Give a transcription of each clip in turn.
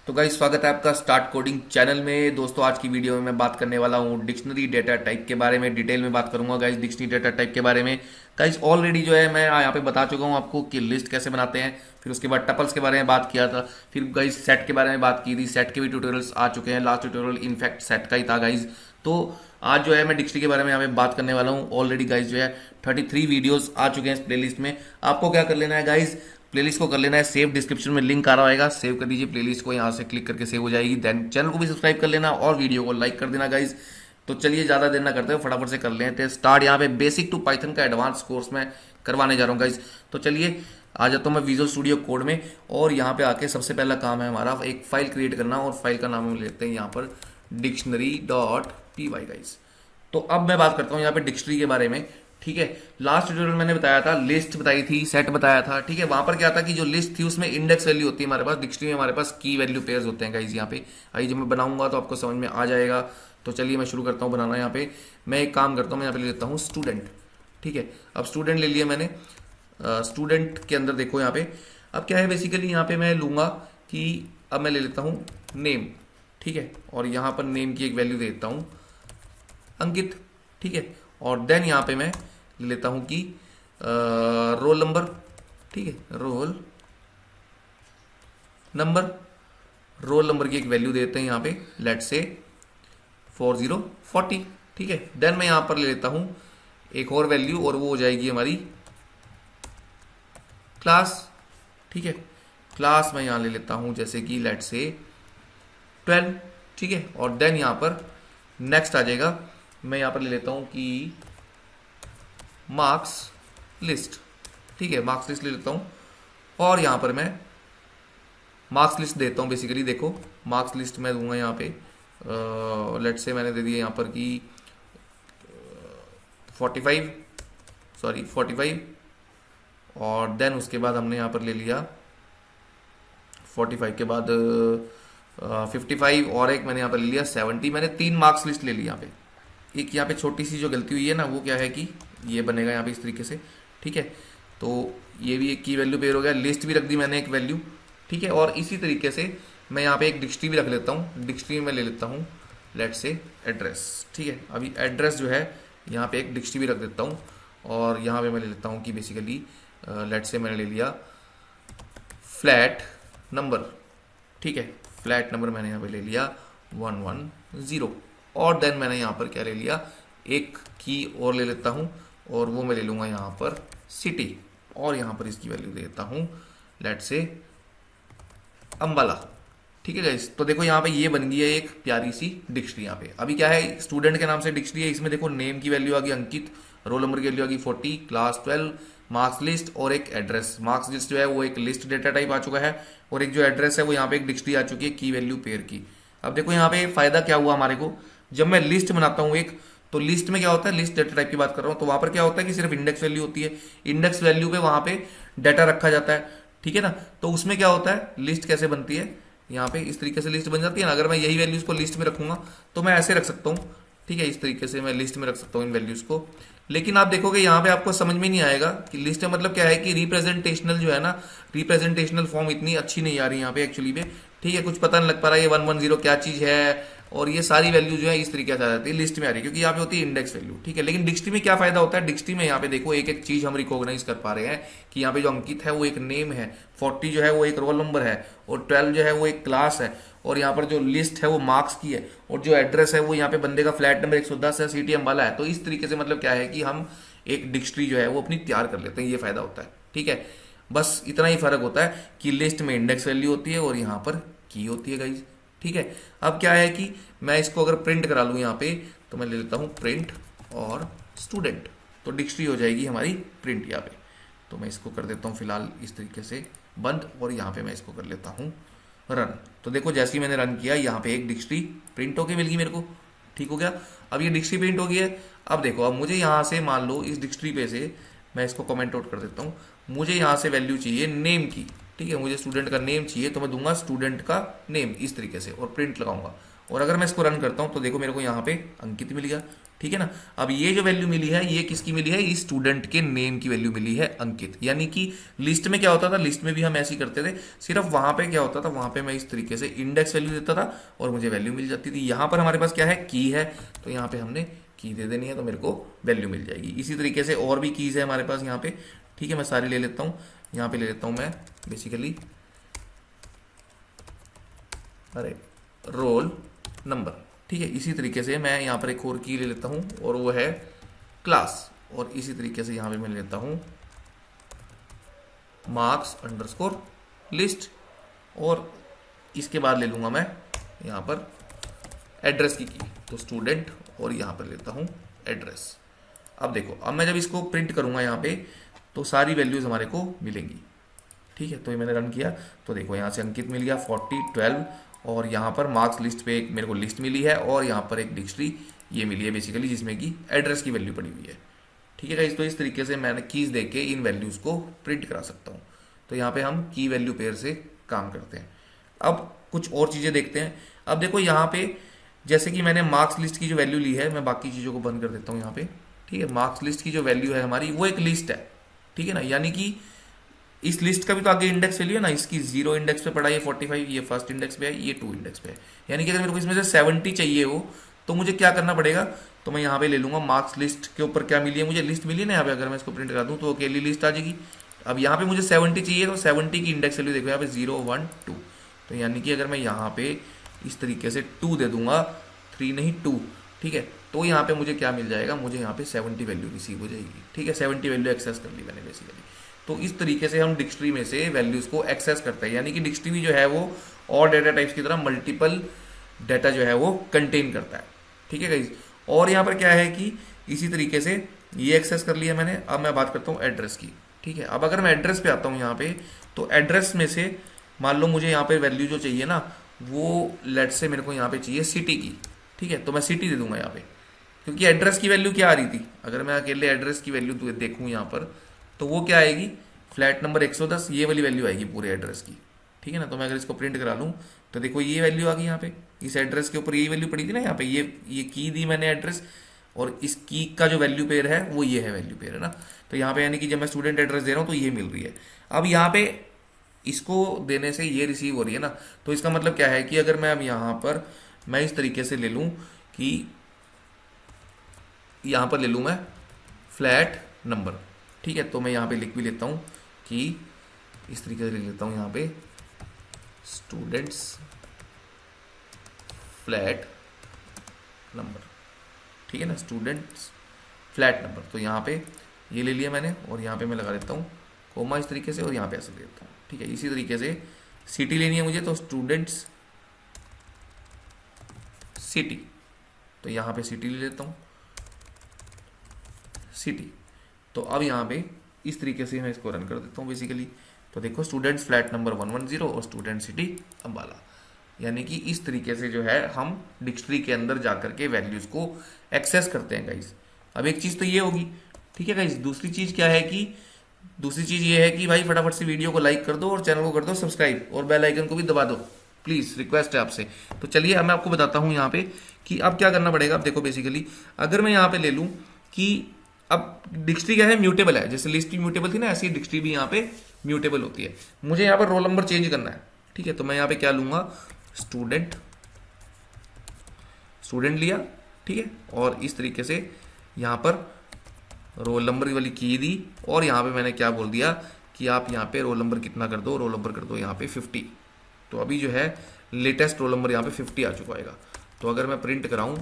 तो गाइस स्वागत है आपका स्टार्ट कोडिंग चैनल में। दोस्तों आज की वीडियो में मैं बात करने वाला हूँ डिक्शनरी डेटा टाइप के बारे में। डिटेल में बात करूंगा गाइस डिक्शनरी डेटा टाइप के बारे में। गाइस ऑलरेडी जो है मैं यहाँ पे बता चुका हूँ आपको कि लिस्ट कैसे बनाते हैं। फिर उसके बाद टपल्स के बारे में बात किया था। फिर गाइस सेट के बारे में बात की थी। सेट के भी ट्यूटोरियल्स आ चुके हैं। लास्ट ट्यूटोरियल इनफैक्ट सेट का ही था गाइस। तो आज जो है मैं डिक्शनरी के बारे में यहाँ पे बात करने वाला हूँ। ऑलरेडी गाइस जो है 33 वीडियोस आ चुके हैं इस प्लेलिस्ट में। आपको क्या कर लेना है गाइस, प्लेलिस्ट को कर लेना है सेव। डिस्क्रिप्शन में लिंक आ रहा होगा, सेव कर दीजिए प्लेलिस्ट को, यहाँ से क्लिक करके सेव हो जाएगी। देन चैनल को भी सब्सक्राइब कर लेना और वीडियो को लाइक कर देना गाइज। तो चलिए ज़्यादा देर ना करते हैं, फटाफट से कर लेते हैं स्टार्ट। यहाँ पे बेसिक टू पाइथन का एडवांस कोर्स में करवाने जा रहा हूँ गाइज। तो चलिए आ जाता हूँ मैं विजुअल स्टूडियो कोड में। और यहाँ पे आके सबसे पहला काम है हमारा एक फाइल क्रिएट करना, और फाइल का नाम हम लेते हैं यहाँ पर dictionary.py गाइज। तो अब मैं बात करता हूँ यहाँ पे डिक्शनरी के बारे में। ठीक है, लास्ट ट्यूटोरियल मैंने बताया था, लिस्ट बताई थी, सेट बताया था। ठीक है, वहां पर क्या था कि जो लिस्ट थी उसमें इंडेक्स वैल्यू होती है हमारे पास, डिक्शनरी में हमारे पास की वैल्यू पेयर्स होते हैं गाइस। यहाँ पे आई जब मैं बनाऊंगा तो आपको समझ में आ जाएगा। तो चलिए मैं शुरू करता हूँ बनाना। यहाँ पे मैं एक काम करता हूँ, मैं यहाँ पे ले लेता हूँ स्टूडेंट। ठीक है, अब स्टूडेंट ले लिया मैंने। स्टूडेंट के अंदर देखो यहाँ पे अब क्या है, बेसिकली यहाँ पे मैं लूंगा कि अब मैं ले लेता हूँ नेम। ठीक है, और यहाँ पर नेम की एक वैल्यू दे देता हूँ अंकित। ठीक है, और देन यहाँ पे मैं ले लेता हूँ कि रोल नंबर। ठीक है, रोल नंबर, रोल नंबर की एक वैल्यू देते हैं यहाँ पे, लेट से 4040। ठीक है, देन मैं यहाँ पर ले लेता हूँ एक और वैल्यू, और वो हो जाएगी हमारी क्लास। ठीक है, क्लास मैं यहाँ ले लेता हूँ जैसे कि लेट से 12। ठीक है, और देन यहाँ पर नेक्स्ट आ जाएगा, मैं यहाँ पर ले लेता हूँ कि मार्क्स लिस्ट। ठीक है, मार्क्स लिस्ट ले लेता हूँ, और यहाँ पर मैं मार्क्स लिस्ट देता हूँ। बेसिकली देखो मार्क्स लिस्ट मैं दूंगा यहाँ पे, लेट से मैंने दे दिया यहाँ पर कि 45, सॉरी 45, और देन उसके बाद हमने यहाँ पर ले लिया 45 के बाद 55, और एक मैंने यहाँ पर ले लिया 70। मैंने 3 मार्क्स लिस्ट ले ली यहाँ पे। एक यहाँ पे छोटी सी जो गलती हुई है ना, वो क्या है कि ये बनेगा यहाँ पे इस तरीके से। ठीक है, तो ये भी एक की वैल्यू पेयर हो गया, लिस्ट भी रख दी मैंने एक वैल्यू। ठीक है, और इसी तरीके से मैं यहाँ पे एक डिक्शनरी भी रख लेता हूँ। डिक्शनरी में ले लेता हूँ लेट से एड्रेस। ठीक है, अभी एड्रेस जो है यहाँ पे एक डिक्शनरी भी रख देता हूँ, और यहाँ पे मैं ले लेता हूँ कि बेसिकली लेट से मैंने ले लिया फ्लैट नंबर। ठीक है, फ्लैट नंबर मैंने यहाँ पे ले लिया 110, और देन मैंने यहाँ पर क्या ले लिया, एक की और ले लेता हूँ, और वो मैं ले लूँगा यहाँ पर सिटी, और यहाँ पर इसकी वैल्यू दे देता हूँ लेट से अम्बाला। ठीक है गाइस, तो देखो यहाँ पे ये बन गई है एक प्यारी सी डिक्शनरी। यहाँ पे अभी क्या है, स्टूडेंट के नाम से डिक्शनरी है। इसमें देखो नेम की वैल्यू आ गई अंकित, रोल नंबर की वैल्यू आ गई 40, क्लास 12, मार्क्स लिस्ट और एक एड्रेस। मार्क्स लिस्ट जो है वो एक लिस्ट डेटा टाइप आ चुका है, और एक जो एड्रेस है वो यहाँ पे एक डिक्शनरी आ चुकी है की वैल्यू पेयर की। अब देखो यहाँ पे फायदा क्या हुआ हमारे को, जब मैं लिस्ट बनाता हूँ एक, तो लिस्ट में क्या होता है, लिस्ट डेटा टाइप की बात कर रहा हूँ, तो वहां पर क्या होता है कि सिर्फ इंडेक्स वैल्यू होती है। इंडेक्स वैल्यू पे वहां पे डाटा रखा जाता है। ठीक है ना, तो उसमें क्या होता है, लिस्ट कैसे बनती है, यहाँ पे इस तरीके से लिस्ट बन जाती है ना। अगर मैं यही वैल्यूज को लिस्ट में रखूंगा तो मैं ऐसे रख सकता हूँ। ठीक है, इस तरीके से मैं लिस्ट में रख सकता हूँ इन वैल्यूज को। लेकिन आप देखोगे यहाँ पे आपको समझ में नहीं आएगा कि लिस्ट में मतलब क्या है, कि रिप्रेजेंटेशनल जो है ना, रिप्रेजेंटेशनल फॉर्म इतनी अच्छी नहीं आ रही यहाँ पे एक्चुअली पे। ठीक है, कुछ पता नहीं लग पा रहा है ये 110 क्या चीज है, और ये सारी वैल्यू जो है इस तरीके से आ जाती है, लिस्ट में आ रही है, क्योंकि यहाँ पे होती है इंडेक्स वैल्यू। ठीक है, लेकिन डिक्शनरी में क्या फायदा होता है, डिक्शनरी में यहाँ पे देखो एक एक चीज हम रिकॉग्नाइज कर पा रहे हैं कि यहाँ पे जो अंकित है वो एक नेम है, 40 जो है वो एक रोल नंबर है, और 12 जो है वो एक क्लास है, और यहाँ पर जो लिस्ट है वो मार्क्स की है, और जो एड्रेस है वो यहाँ पे बंदे का फ्लैट नंबर 110 है, सिटी अम्बाला है। तो इस तरीके से मतलब क्या है कि हम एक डिक्शनरी जो है वो अपनी तैयार कर लेते हैं, ये फायदा होता है। ठीक है, बस इतना ही फर्क होता है कि लिस्ट में इंडेक्स वैल्यू होती है और यहाँ पर की होती है गाइज। ठीक है, अब क्या है कि मैं इसको अगर प्रिंट करा लूँ यहाँ पे, तो मैं ले लेता हूँ प्रिंट और स्टूडेंट, तो डिक्शनरी हो जाएगी हमारी प्रिंट यहाँ पे। तो मैं इसको कर देता हूँ फिलहाल इस तरीके से बंद, और यहाँ पे मैं इसको कर लेता हूँ रन। तो देखो जैसे ही मैंने रन किया, यहाँ पे एक डिक्शनरी प्रिंट होके मिल गई मेरे को। ठीक हो गया, अब ये डिक्शनरी प्रिंट हो गई है। अब देखो, अब मुझे यहाँ से मान लो इस डिक्शनरी पे से मैं इसको कमेंट आउट कर देता हूँ, मुझे यहाँ से वैल्यू चाहिए नेम की। ठीक है, मुझे स्टूडेंट का नेम चाहिए, तो मैं दूंगा स्टूडेंट का नेम इस तरीके से, और प्रिंट लगाऊंगा, और अगर मैं इसको रन करता हूँ तो देखो मेरे को यहाँ पे अंकित मिल गया, ठीक है ना। अब ये जो वैल्यू मिली है ये किसकी मिली है, इस स्टूडेंट के नेम की वैल्यू मिली है अंकित। यानी कि लिस्ट में क्या होता था, लिस्ट में भी हम ऐसे ही करते थे, सिर्फ वहां पे क्या होता था, वहां पे मैं इस तरीके से इंडेक्स वैल्यू देता था और मुझे वैल्यू मिल जाती थी। यहाँ पर हमारे पास क्या है, की है, तो यहाँ पे हमने की दे देनी है तो मेरे को वैल्यू मिल जाएगी। इसी तरीके से और भी कीज है हमारे पास यहाँ पे, ठीक है। मैं सारी ले लेता हूँ, यहाँ पे ले लेता हूँ मैं बेसिकली अरे रोल नंबर, ठीक है। इसी तरीके से मैं यहाँ पर एक और की ले लेता हूँ और वो है क्लास, और इसी तरीके से यहाँ पे मैं लेता हूँ मार्क्स अंडरस्कोर लिस्ट, और इसके बाद ले लूँगा मैं यहाँ पर एड्रेस की तो स्टूडेंट, और यहाँ पर लेता हूँ एड्रेस। अब देखो, अब मैं जब इसको प्रिंट करूँगा यहाँ पे तो सारी वैल्यूज़ हमारे को मिलेंगी, ठीक है। तो ये मैंने रन किया तो देखो यहाँ से अंकित मिल गया 40 12, और यहाँ पर मार्क्स लिस्ट पे एक मेरे को लिस्ट मिली है, और यहाँ पर एक डिक्शनरी ये मिली है बेसिकली जिसमें कि एड्रेस की वैल्यू पड़ी हुई है, ठीक है गाइस। तो इस तरीके से मैंने कीज दे के इन वैल्यूज़ को प्रिंट करा सकता हूँ। तो यहाँ पे हम की वैल्यू पेयर से काम करते हैं। अब कुछ और चीज़ें देखते हैं। अब देखो यहाँ पे जैसे कि मैंने मार्क्स लिस्ट की जो वैल्यू ली है, मैं बाकी चीज़ों को बंद कर देता हूँ यहाँ पे, ठीक है। मार्क्स लिस्ट की जो वैल्यू है हमारी वो एक लिस्ट है, ठीक है ना। यानी कि इस लिस्ट का भी तो आगे इंडेक्स वैल्यू है ना, इसकी 0 इंडेक्स पे पड़ा है 45, ये फर्स्ट इंडेक्स पे है, ये 2 इंडेक्स पे है। यानी कि अगर मेरे को इसमें से 70 चाहिए हो तो मुझे क्या करना पड़ेगा, तो मैं यहाँ पे ले लूँगा मार्क्स लिस्ट के ऊपर क्या मिली है, मुझे लिस्ट मिली है ना यहाँ पे, अगर मैं इसको प्रिंट करा दूँ तो अकेली लिस्ट आ जाएगी। अब यहाँ पे मुझे 70 चाहिए तो 70 की इंडेक्स वैल्यू देखो यहाँ पे 0 1 2, तो यानी कि अगर मैं यहाँ पे इस तरीके से 2 दे दूंगा, 3 नहीं 2, ठीक है, तो यहाँ पे मुझे क्या मिल जाएगा, मुझे यहाँ पे 70 वैल्यू रिसीव हो जाएगी, ठीक है। 70 वैल्यू एक्सेस कर ली मैंने बेसिकली। तो इस तरीके से हम डिक्शनरी में से वैल्यूज को एक्सेस करते हैं, यानी कि डिक्शनरी जो है वो और डेटा टाइप्स की तरह मल्टीपल डाटा जो है वो कंटेन करता है, ठीक है गाइस। और यहाँ पर क्या है कि इसी तरीके से ये एक्सेस कर लिया मैंने। अब मैं बात करता हूँ एड्रेस की, ठीक है। अब अगर मैं एड्रेस पे आता हूँ यहाँ पे, तो एड्रेस में से मान लो मुझे यहाँ पे वैल्यू जो चाहिए ना, वो लेट से मेरे को यहाँ पे चाहिए सिटी की, ठीक है। तो मैं सिटी दे दूंगा यहाँ पे, क्योंकि एड्रेस की वैल्यू क्या आ रही थी, अगर मैं अकेले एड्रेस की वैल्यू देखूँ यहाँ पर तो वो क्या आएगी, फ्लैट नंबर 110, ये वाली वैल्यू आएगी पूरे एड्रेस की, ठीक है ना। तो मैं अगर इसको प्रिंट करा लूँ तो देखो ये वैल्यू आ गई यहाँ पे, इस एड्रेस के ऊपर ये वैल्यू पड़ी थी ना यहाँ पे, ये की दी मैंने एड्रेस, और इस की का जो वैल्यू पेयर है वो ये है वैल्यू पेयर, है ना। तो यहाँ पे यानी कि जब मैं स्टूडेंट एड्रेस दे रहा हूँ तो ये मिल रही है। अब यहाँ पे इसको देने से ये रिसीव हो रही है ना, तो इसका मतलब क्या है कि अगर मैं अब यहाँ पर मैं इस तरीके से ले लूँ कि यहाँ पर ले लूँ मैं फ्लैट नंबर, ठीक है। तो मैं यहाँ पे लिख भी लेता हूँ कि इस तरीके से लिख लेता हूँ यहाँ पे स्टूडेंट्स फ्लैट नंबर, ठीक है ना, स्टूडेंट्स फ्लैट नंबर। तो यहाँ पे ये ले लिया मैंने, और यहाँ पे मैं लगा देता हूँ कोमा इस तरीके से, और यहाँ पे ऐसे ले देता हूँ, ठीक है। इसी तरीके से सिटी लेनी है मुझे, तो स्टूडेंट्स सिटी, तो यहाँ पे सिटी ले लेता हूँ सिटी। तो अब यहाँ पे इस तरीके से मैं इसको रन कर देता हूँ बेसिकली। तो देखो स्टूडेंट्स फ्लैट नंबर 110 और स्टूडेंट सिटी अम्बाला, यानी कि इस तरीके से जो है हम डिक्शनरी के अंदर जाकर के वैल्यूज को एक्सेस करते हैं गाइज। अब एक चीज़ तो ये होगी, ठीक है गाइज। दूसरी चीज़ क्या है कि दूसरी चीज़ ये है कि भाई फटाफट से वीडियो को लाइक कर दो और चैनल को कर दो सब्सक्राइब, और बेल आइकन को भी दबा दो प्लीज़, रिक्वेस्ट है आपसे। तो चलिए अब मैं आपको बताता हूँ यहाँ पे कि अब क्या करना पड़ेगा। अब देखो बेसिकली अगर मैं यहाँ पे ले लूँ कि अब डिक्शनरी क्या है, म्यूटेबल है, जैसे लिस्ट भी म्यूटेबल थी ना, ऐसी डिक्शनरी भी यहाँ पे म्यूटेबल होती है। मुझे यहाँ पर रोल नंबर चेंज करना है, ठीक है। तो मैं यहाँ पे क्या लूँगा, स्टूडेंट लिया, ठीक है, और इस तरीके से यहाँ पर रोल नंबर वाली की दी, और यहाँ पे मैंने क्या बोल दिया कि आप यहाँ पे रोल नंबर कितना कर दो, रोल नंबर कर दो यहाँ पे 50। तो अभी जो है लेटेस्ट रोल नंबर यहाँ पे 50 आ चुका है। तो अगर मैं प्रिंट कराऊँ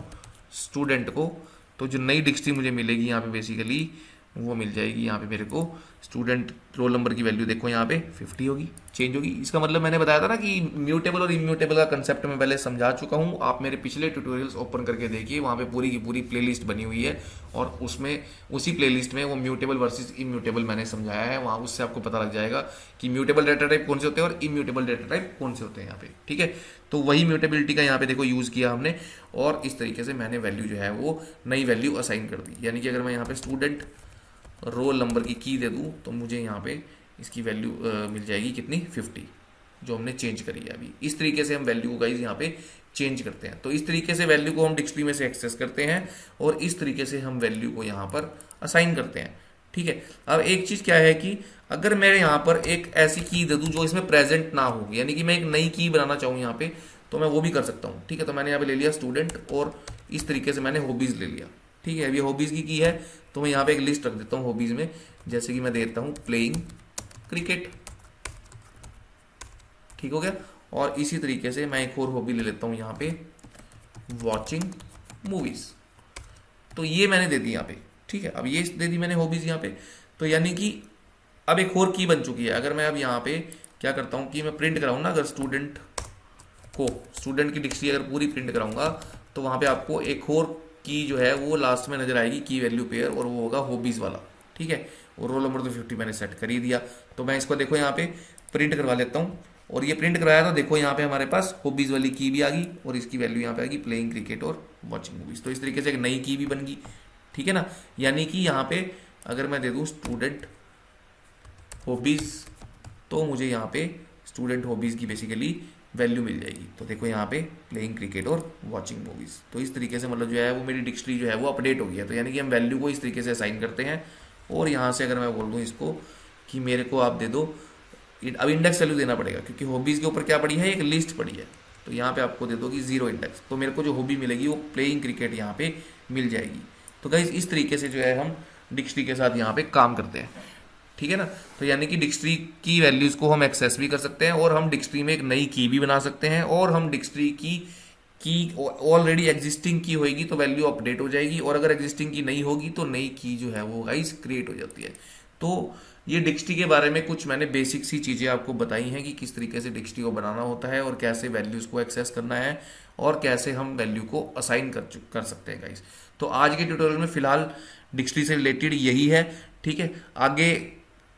स्टूडेंट को, तो जो नई डिक्शनरी मुझे मिलेगी यहाँ पे बेसिकली वो मिल जाएगी यहाँ पे मेरे को स्टूडेंट रोल नंबर की वैल्यू देखो यहाँ पे 50 होगी, चेंज होगी। इसका मतलब मैंने बताया था ना कि म्यूटेबल और इम्यूटेबल का कंसेप्ट मैं पहले समझा चुका हूँ। आप मेरे पिछले ट्यूटोरियल्स ओपन करके देखिए, वहाँ पे पूरी की पूरी प्लेलिस्ट बनी हुई है, और उसमें उसी प्लेलिस्ट में वो म्यूटेबल वर्सेस इम्यूटेबल मैंने समझाया है। वहाँ उससे आपको पता लग जाएगा कि म्यूटेबल डाटा टाइप कौन से होते हैं और इम्यूटेबल डाटा टाइप कौन से होते हैं यहाँ पे, ठीक है। तो वही म्यूटेबिलिटी का यहाँ पे देखो यूज़ किया हमने, और इस तरीके से मैंने वैल्यू जो है वो नई वैल्यू असाइन कर दी। यानी कि अगर मैं यहाँ पे स्टूडेंट रोल नंबर की दे दूँ तो मुझे यहाँ पे इसकी वैल्यू मिल जाएगी कितनी, 50, जो हमने चेंज करी है अभी। इस तरीके से हम वैल्यू को गाइज यहाँ पे चेंज करते हैं। तो इस तरीके से वैल्यू को हम डिक्शनरी में से एक्सेस करते हैं और इस तरीके से हम वैल्यू को यहाँ पर असाइन करते हैं। ठीक है, अब एक चीज क्या है कि अगर मैं यहाँ पर एक ऐसी की दे दूं जो इसमें प्रेजेंट ना हो, यानी कि मैं एक नई की बनाना चाहूँ यहाँ पे, तो मैं वो भी कर सकता हूँ। ठीक है, तो मैंने यहाँ पे ले लिया स्टूडेंट और इस तरीके से मैंने हॉबीज ले लिया। ठीक है, अब ये हॉबीज की है तो मैं यहाँ पे एक लिस्ट रख देता हूँ हॉबीज में, जैसे कि मैं देता हूँ प्लेइंग क्रिकेट। ठीक हो गया, और इसी तरीके से मैं एक और हॉबी ले लेता हूँ यहाँ पे वॉचिंग मूवीज। तो ये मैंने दे दी यहाँ पे। ठीक है, अब ये दे दी मैंने हॉबीज यहाँ पे। तो यानी कि अब एक और की बन चुकी है। अगर मैं अब यहाँ पे क्या करता हूँ कि मैं प्रिंट कराऊँ ना, अगर स्टूडेंट की डिक्शनरी अगर पूरी प्रिंट कराऊंगा तो वहाँ पे आपको एक और की जो है वो लास्ट में नजर आएगी, की वैल्यू पेयर, और वो होगा हॉबीज वाला। ठीक है, और रोल नंबर तो 50 मैंने सेट कर ही दिया। तो मैं इसको देखो यहाँ पे प्रिंट करवा लेता हूँ, और ये प्रिंट करवाया तो देखो यहाँ पे हमारे पास हॉबीज वाली की भी आ गई और इसकी वैल्यू यहाँ पे आएगी प्लेइंग क्रिकेट और वॉचिंग मूवीज। तो इस तरीके से एक नई की भी बन गई। ठीक है ना, यानी कि यहाँ पे अगर मैं दे दूँ स्टूडेंट हॉबीज तो मुझे यहाँ पे स्टूडेंट हॉबीज की बेसिकली वैल्यू मिल जाएगी। तो देखो यहाँ पे प्लेइंग क्रिकेट और वॉचिंग मूवीज। तो इस तरीके से मतलब जो है वो मेरी डिक्शनरी जो है वो अपडेट हो गई है। तो यानी कि हम वैल्यू को इस तरीके से असाइन करते हैं, और यहाँ से अगर मैं बोल दूँ इसको कि मेरे को आप दे दो, अब इंडेक्स वैल्यू देना पड़ेगा क्योंकि हॉबीज के ऊपर क्या पड़ी है, एक लिस्ट पड़ी है। तो यहाँ पे आपको दे दो कि 0 इंडेक्स, तो मेरे को जो हॉबी मिलेगी वो प्लेइंग क्रिकेट यहाँ पे मिल जाएगी। तो गाइस इस तरीके से जो है हम डिक्शनरी के साथ यहाँ पे काम करते हैं। ठीक है ना, तो यानी कि डिक्शनरी की वैल्यूज को हम एक्सेस भी कर सकते हैं, और हम डिक्शनरी में एक नई की भी बना सकते हैं, और हम डिक्शनरी की ऑलरेडी एग्जिस्टिंग की होगी तो वैल्यू अपडेट हो जाएगी, और अगर एग्जिस्टिंग की नहीं होगी तो नई की जो है वो गाइस क्रिएट हो जाती है। तो ये डिक्शनरी के बारे में कुछ मैंने बेसिक सी चीज़ें आपको बताई हैं कि किस तरीके से डिक्शनरी को बनाना होता है, और कैसे वैल्यूज़ को एक्सेस करना है, और कैसे हम वैल्यू को असाइन कर सकते हैं गाइस। तो आज के ट्यूटोरियल में फिलहाल डिक्शनरी से रिलेटेड यही है। ठीक है, आगे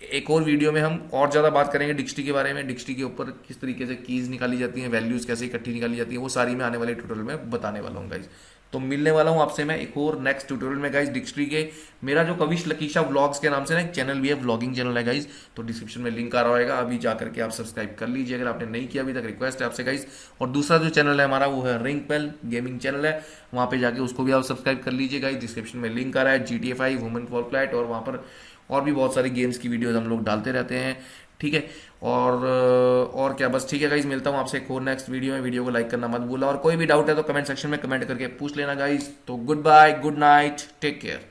एक और वीडियो में हम और ज़्यादा बात करेंगे डिक्शनरी के बारे में, डिक्शनरी के ऊपर किस तरीके से कीज़ निकाली जाती हैं, वैल्यूज़ कैसे इकट्ठी निकाली जाती हैं, वो सारी मैं आने वाले ट्यूटोरियल में बताने वाला हूँ गाइज। तो मिलने वाला हूँ आपसे मैं एक और नेक्स्ट ट्यूटोरियल में गाइज डिक्शनरी के। मेरा जो कविश लकीशा व्लॉग्स के नाम से ना एक चैनल भी है, व्लॉगिंग चैनल है गाइज, तो डिस्क्रिप्शन में लिंक आ रहा होगा, अभी जाकर के आप सब्सक्राइब कर लीजिए अगर आपने नहीं किया अभी तक, रिक्वेस्ट है आपसे गाइज। और दूसरा जो चैनल है हमारा वो है रिंगपेल गेमिंग चैनल है, वहाँ पे जाके उसको भी आप सब्सक्राइब कर लीजिए गाइज, डिस्क्रिप्शन में लिंक आ रहा है। GTA 5 वुमेन फॉर फ्लैट, और वहाँ पर और भी बहुत सारी गेम्स की वीडियोज हम लोग डालते रहते हैं। ठीक है, और क्या, बस ठीक है गाइज, मिलता हूँ आपसे एक और नेक्स्ट वीडियो में। वीडियो को लाइक करना मत भूलना, और कोई भी डाउट है तो कमेंट सेक्शन में कमेंट करके पूछ लेना गाइज। तो goodbye, good night, take care.